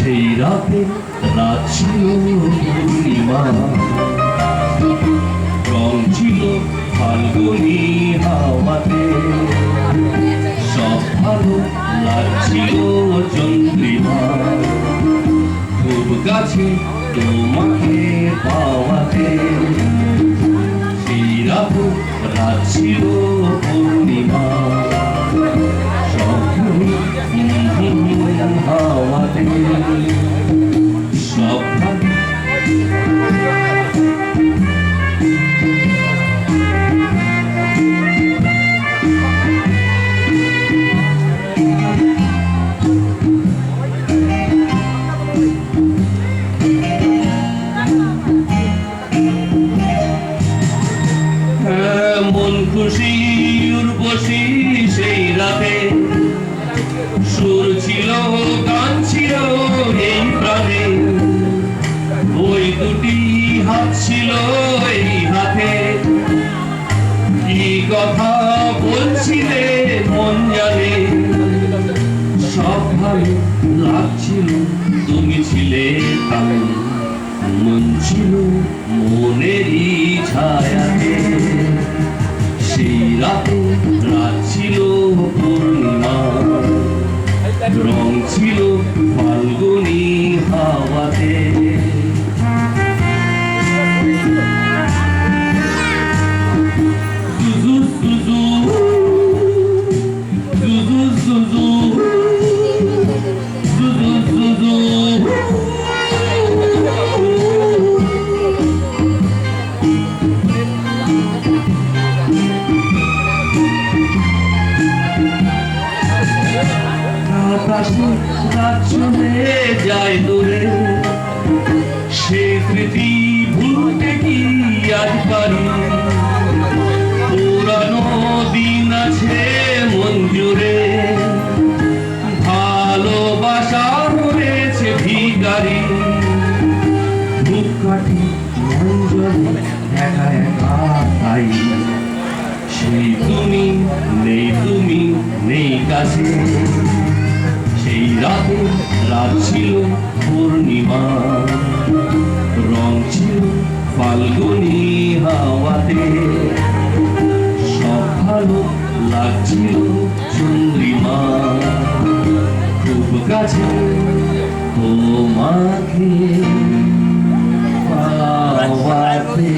সেই রাতে রাত ছিল পূর্ণিমা, রং ছিল ফাল্গুনি হাওয়াতে, সব ভালো লাগছিল চন্দ্রিমা, খুব কাছে তোমাকে পাওয়াতে। সেই রাতে রাত ছিল পূর্ণিমা, সব হাওয়াতে, সব মন খুশি উর্বশী সেই রাতে, সুর ছিল গান ছিল এই প্রাণে, ওই দুটি হাত ছিল এই হাতে, কি কথা বলছিলে মন জানে, সব ভালো লাগছিল তুমি ছিলে তাই, মন ছিল মনেরই ছায়াতে। সেই রাতে রাত ছিল পূর্ণিমা, রং ছিল ফাল্গুনি হাওয়াতে। সুজু সুজু সুজু সুজু সুজু সুজু আকাশে রাত চলে যায় দূরে, সে স্মৃতি ভুলতে কি আজ পারি, পুরানো দিন আছে মন জুড়ে, ভালোবাসা হয়েছে ভিখারি, বুক কাঠি মন জলে একা একা তাই, সেই তুমি নেই কাছে। সেই রাতে রাত ছিল পূর্ণিমা, রং ছিল ফাল্গুনি হাওয়াতে, সব ভালো লাগছিল চন্দ্রিমা, খুব কাছে তোমাকে পাওয়াতে।